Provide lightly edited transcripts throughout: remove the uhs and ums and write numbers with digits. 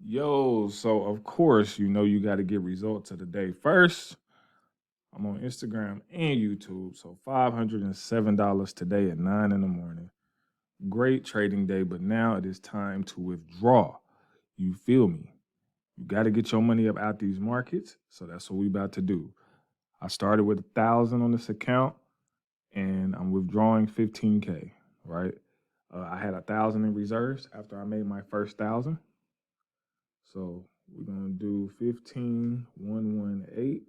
Yo, so of course, you got to get results of the day. First, I'm on Instagram and YouTube. So $507 today at 9 in the morning. Great trading day, but now it is time to withdraw. You feel me? You got to get your money up out these markets. So that's what we about to do. I started with 1,000 on this account and I'm withdrawing 15K, right? I had 1,000 in reserves after I made my first 1,000. So we're gonna do 15118.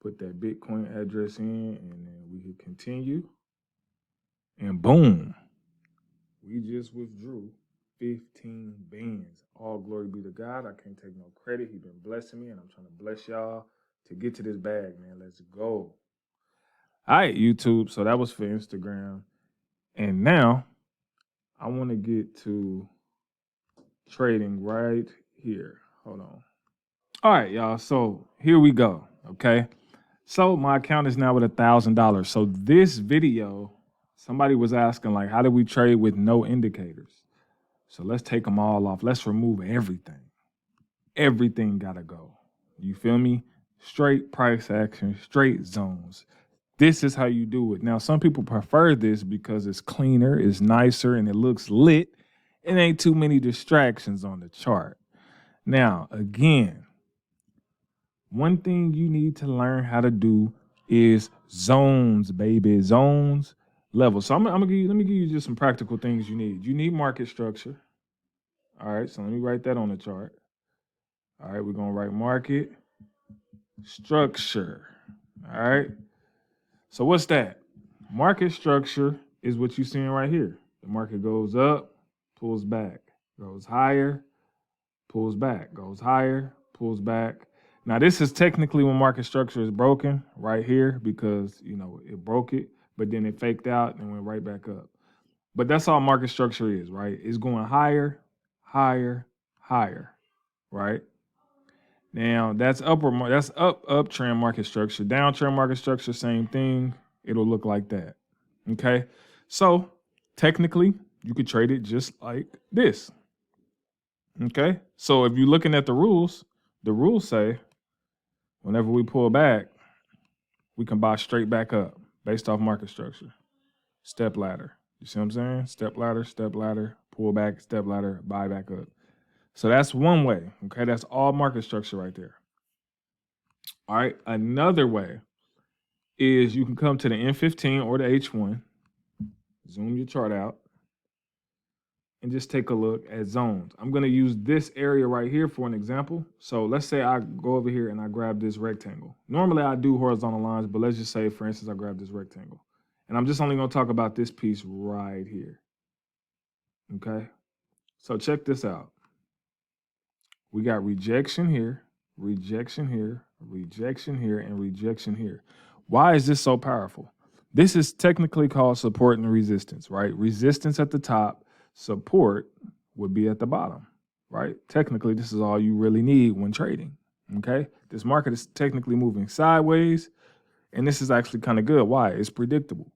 Put that Bitcoin address in, and then we can continue. And boom, we just withdrew 15 bands. All glory be to God. I can't take no credit. He's been blessing me, and I'm trying to bless y'all to get to this bag, man. Let's go. All right, YouTube. So that was for Instagram. And now I want to get to trading right here. Hold on. All right, y'all. So here we go. Okay. So my account is now with $1,000. So this video, somebody was asking, like, how do we trade with no indicators? So let's take them all off. Let's remove everything. Everything gotta go. You feel me? Straight price action, straight zones. This is how you do it. Now, some people prefer this because it's cleaner, it's nicer, and it looks lit. It ain't too many distractions on the chart. Now, again, one thing you need to learn how to do is zones, baby. Zones, levels. So let me give you just some practical things you need. You need market structure. All right, so let me write that on the chart. All right, we're gonna write market structure. All right. So what's that? Market structure is what you're seeing right here. The market goes up, pulls back, goes higher, pulls back, goes higher, pulls back. Now, this is technically when market structure is broken right here because, it broke it, but then it faked out and went right back up. But that's all market structure is, right? It's going higher, higher, higher, right? Now, that's uptrend market structure. Downtrend market structure, same thing. It'll look like that, okay? So, technically, you could trade it just like this, okay? So, if you're looking at the rules say, whenever we pull back, we can buy straight back up based off market structure. Step ladder. You see what I'm saying? Step ladder, pull back, step ladder, buy back up. So that's one way. Okay, that's all market structure right there. All right, another way is you can come to the N15 or the H1, zoom your chart out, and just take a look at zones. I'm going to use this area right here for an example. So let's say I go over here and I grab this rectangle. Normally I do horizontal lines, but let's just say, for instance, I grab this rectangle. And I'm just only going to talk about this piece right here. Okay? So check this out. We got rejection here, rejection here, rejection here, and rejection here. Why is this so powerful? This is technically called support and resistance, right? Resistance at the top, support would be at the bottom, right? Technically, this is all you really need when trading, okay? This market is technically moving sideways, and this is actually kind of good. Why? It's predictable.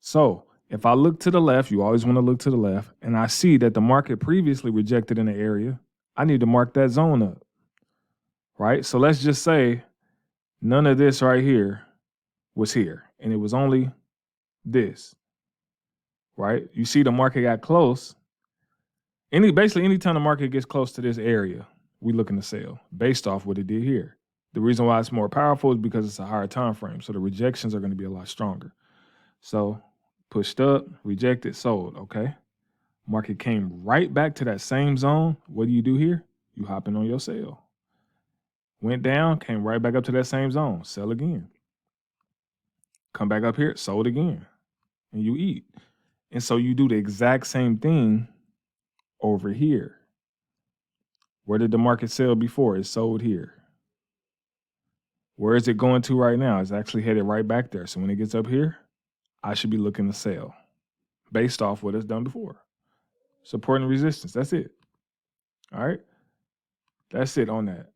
So if I look to the left, you always want to look to the left, and I see that the market previously rejected in the area, I need to mark that zone up, right? So let's just say none of this right here was here, and it was only this, right? You see the market got close. Basically, anytime the market gets close to this area, we looking to sell based off what it did here. The reason why it's more powerful is because it's a higher time frame, so the rejections are going to be a lot stronger. So pushed up, rejected, sold, okay? Market came right back to that same zone. What do you do here? You hop in on your sell. Went down, came right back up to that same zone. Sell again. Come back up here, sold again. And you eat. And so you do the exact same thing over here. Where did the market sell before? It sold here. Where is it going to right now? It's actually headed right back there. So when it gets up here, I should be looking to sell based off what it's done before. Support and resistance. That's it. All right. That's it on that.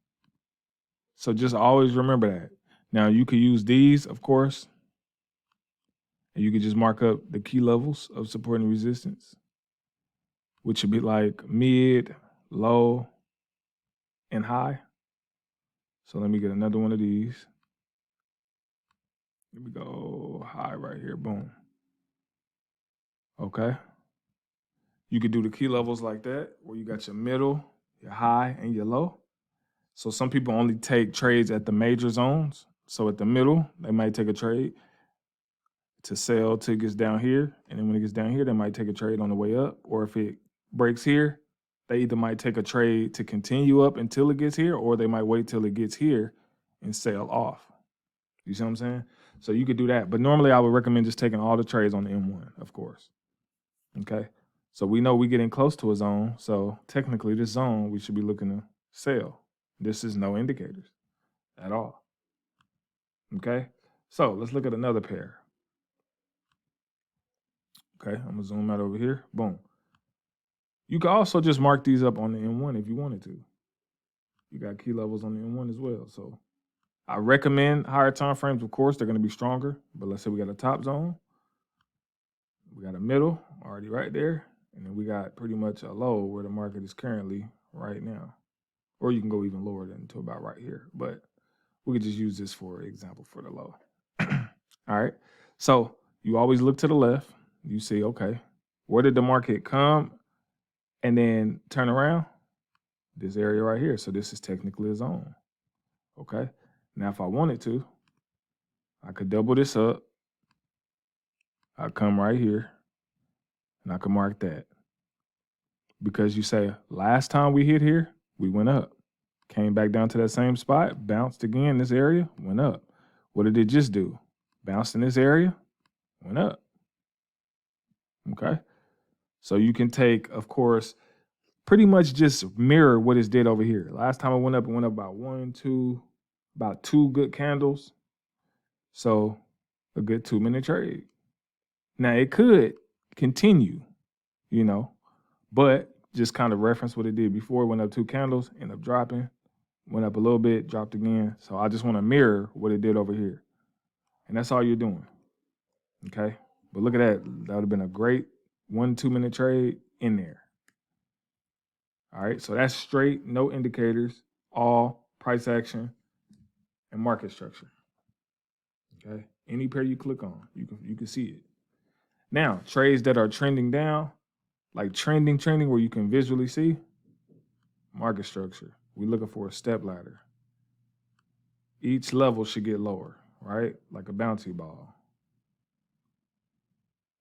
So just always remember that. Now you could use these, of course, and you could just mark up the key levels of support and resistance, which would be like mid, low, and high. So let me get another one of these. Here we go, high right here, boom. Okay. You could do the key levels like that, where you got your middle, your high, and your low. So some people only take trades at the major zones. So at the middle, they might take a trade to sell till it gets down here. And then when it gets down here, they might take a trade on the way up. Or if it breaks here, they either might take a trade to continue up until it gets here, or they might wait till it gets here and sell off. You see what I'm saying? So you could do that. But normally I would recommend just taking all the trades on the M1, of course. Okay. So we know we're getting close to a zone. So technically this zone, we should be looking to sell. This is no indicators at all. Okay. So let's look at another pair. Okay. I'm going to zoom out over here. Boom. You can also just mark these up on the M1 if you wanted to. You got key levels on the M1 as well. So I recommend higher time frames, of course. They're going to be stronger. But let's say we got a top zone. We got a middle already right there. And then we got pretty much a low where the market is currently right now. Or you can go even lower than to about right here. But we could just use this for example for the low. All right. So you always look to the left. You see, okay, where did the market come and then turn around? This area right here. So this is technically a zone. Okay. Now, if I wanted to, I could double this up. I come right here and I can mark that. Because you say, last time we hit here, we went up. Came back down to that same spot, bounced again, this area, went up. What did it just do? Bounced in this area, went up. Okay. So you can take, of course, pretty much just mirror what it did over here. Last time it went up about about two good candles. So a good 2-minute trade. Now it could continue, but just kind of reference what it did before. It went up 2 candles, ended up dropping, went up a little bit, dropped again. So I just want to mirror what it did over here. And that's all you're doing. Okay. But look at that. That would have been a great 1-2-minute trade in there. All right. So that's straight, no indicators, all price action and market structure. Okay. Any pair you click on, you can see it. Now, trades that are trending down, like trending where you can visually see, market structure. We're looking for a step ladder. Each level should get lower, right? Like a bouncy ball.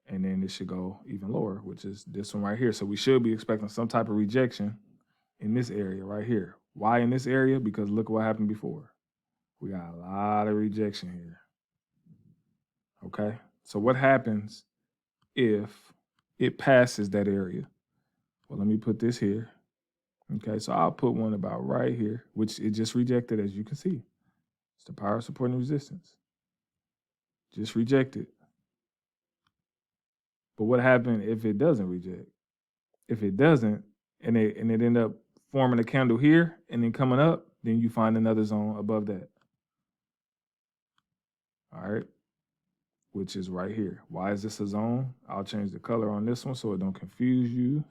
And then it should go even lower, which is this one right here. So we should be expecting some type of rejection in this area right here. Why in this area? Because look what happened before. We got a lot of rejection here. Okay? So what happens if it passes that area? Well, let me put this here. Okay, so I'll put one about right here, which it just rejected, as you can see. It's the power of support and resistance. Just rejected. But what happened if it doesn't reject? If it doesn't, and it end up forming a candle here and then coming up, then you find another zone above that. All right, which is right here. Why is this a zone? I'll change the color on this one so it don't confuse you.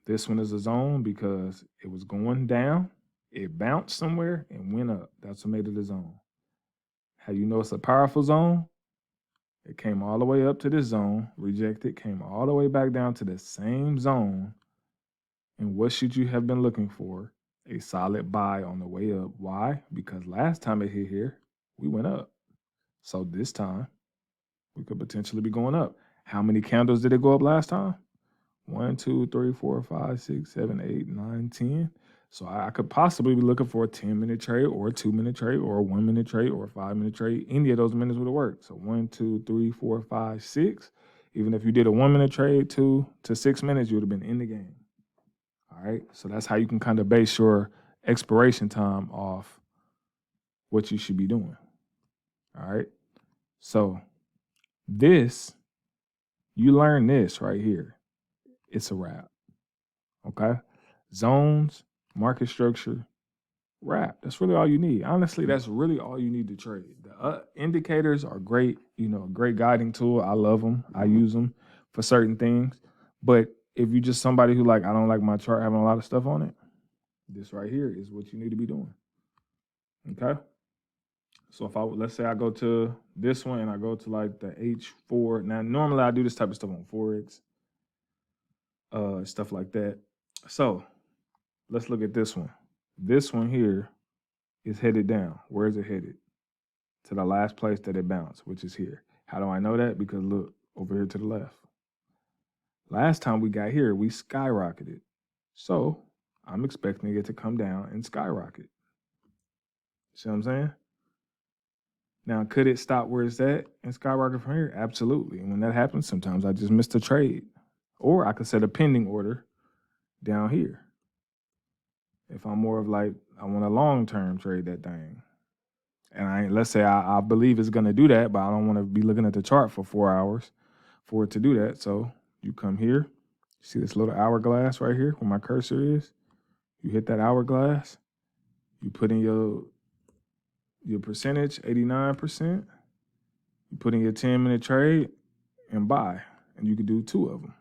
This one is a zone because it was going down, it bounced somewhere and went up. That's what made it a zone. How you know it's a powerful zone? It came all the way up to this zone, rejected, came all the way back down to the same zone. And what should you have been looking for? A solid buy on the way up. Why? Because last time it hit here, we went up. So this time, we could potentially be going up. How many candles did it go up last time? 1, 2, 3, 4, 5, 6, 7, 8, 9, 10. So I could possibly be looking for a 10-minute trade or a 2-minute trade or a 1-minute trade or a 5-minute trade. Any of those minutes would have worked. So 1, 2, 3, 4, 5, 6. Even if you did a 1-minute trade, 2 to 6 minutes, you would have been in the game. All right. So that's how you can kind of base your expiration time off what you should be doing. All right. So this, you learn this right here. It's a wrap. Okay. Zones, market structure, wrap. That's really all you need. Honestly, that's really all you need to trade. The indicators are great, a great guiding tool. I love them. I use them for certain things. But if you're just somebody who like, I don't like my chart having a lot of stuff on it, this right here is what you need to be doing. Okay. So if let's say I go to this one and I go to like the H4. Now, normally I do this type of stuff on Forex, stuff like that. So let's look at this one. This one here is headed down. Where is it headed? To the last place that it bounced, which is here. How do I know that? Because look over here to the left. Last time we got here, we skyrocketed. So I'm expecting it to come down and skyrocket. See what I'm saying? Now, could it stop where it's at and skyrocket from here? Absolutely. And when that happens, sometimes I just missed a trade. Or I could set a pending order down here. If I'm more of like, I want a long-term trade that thing. And let's say I believe it's going to do that, but I don't want to be looking at the chart for 4 hours for it to do that. So you come here, see this little hourglass right here where my cursor is? You hit that hourglass, you put in your percentage, 89%. You put in your 10-minute trade and buy, and you could do 2 of them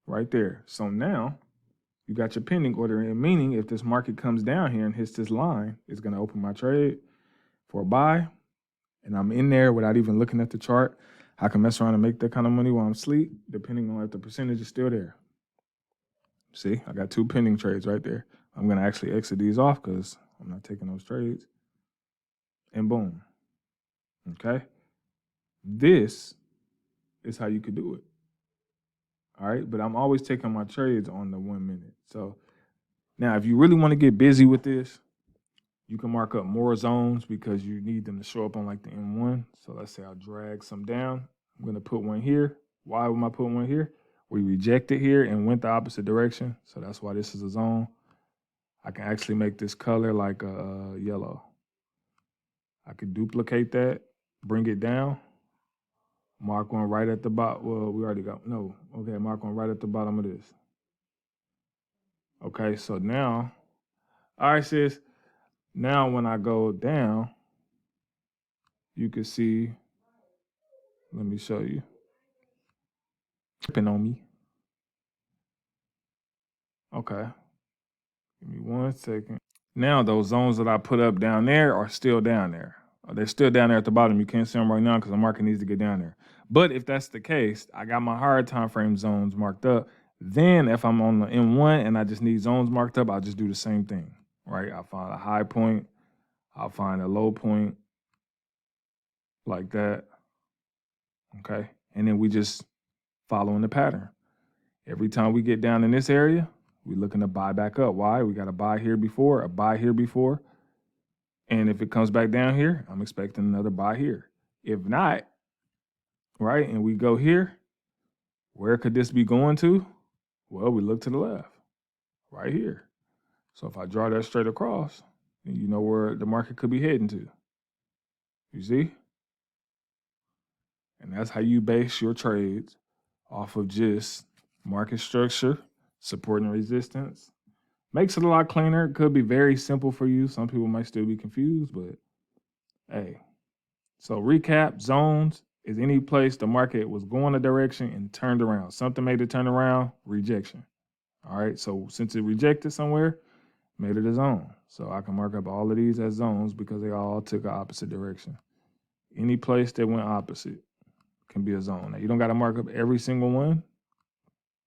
right there. So now you got your pending order in, meaning if this market comes down here and hits this line, it's going to open my trade for a buy, and I'm in there without even looking at the chart. I can mess around and make that kind of money while I'm asleep, depending on if the percentage is still there. See, I got 2 pending trades right there. I'm going to actually exit these off because I'm not taking those trades. And boom. Okay? This is how you could do it. All right? But I'm always taking my trades on the 1 minute. So now if you really want to get busy with this, you can mark up more zones because you need them to show up on like the M1. So let's say I'll drag some down. I'm going to put one here. Why would I put one here? We rejected here and went the opposite direction. So that's why this is a zone. I can actually make this color like a yellow. I could duplicate that, bring it down, mark one right at the bottom. Well, we already got, no. Okay, mark one right at the bottom of this. Okay, so now, all right, sis. Now when I go down, you can see, let me show you. Tripping on me. Okay. Give me 1 second. Now those zones that I put up down there are still down there. They're still down there at the bottom. You can't see them right now because the market needs to get down there. But if that's the case, I got my higher time frame zones marked up. Then if I'm on the M1 and I just need zones marked up, I'll just do the same thing, right? I'll find a high point. I'll find a low point like that. Okay. And then we just following the pattern. Every time we get down in this area, we're looking to buy back up. Why? We got a buy here before, a buy here before. And if it comes back down here, I'm expecting another buy here. If not, right, and we go here, where could this be going to? Well, we look to the left, right here. So if I draw that straight across, then you know where the market could be heading to. You see? And that's how you base your trades off of just market structure, support and resistance. Makes it a lot cleaner. It could be very simple for you. Some people might still be confused, but hey. So recap, zones is any place the market was going a direction and turned around. Something made it turn around, rejection. All right, so since it rejected somewhere, made it a zone. So I can mark up all of these as zones because they all took an opposite direction. Any place that went opposite can be a zone. Now, you don't got to mark up every single one,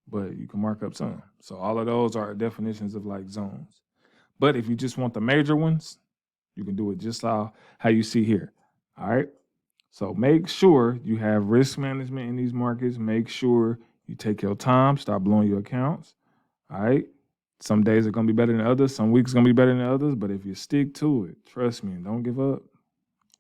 but you can mark up some. So all of those are definitions of like zones. But if you just want the major ones, you can do it just how you see here. All right. So make sure you have risk management in these markets. Make sure you take your time, stop blowing your accounts. All right. Some days are going to be better than others. Some weeks are going to be better than others. But if you stick to it, trust me, and don't give up,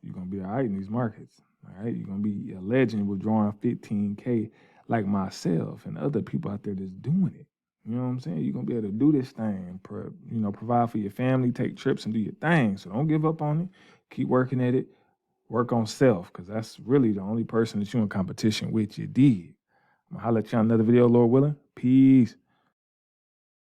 you're going to be all right in these markets. All right. You're going to be a legend withdrawing 15K like myself and other people out there that's doing it. You know what I'm saying? You're going to be able to do this thing, provide for your family, take trips and do your thing. So don't give up on it. Keep working at it. Work on self, because that's really the only person that you're in competition with. You dig. I'm going to holler at you on another video, Lord willing. Peace.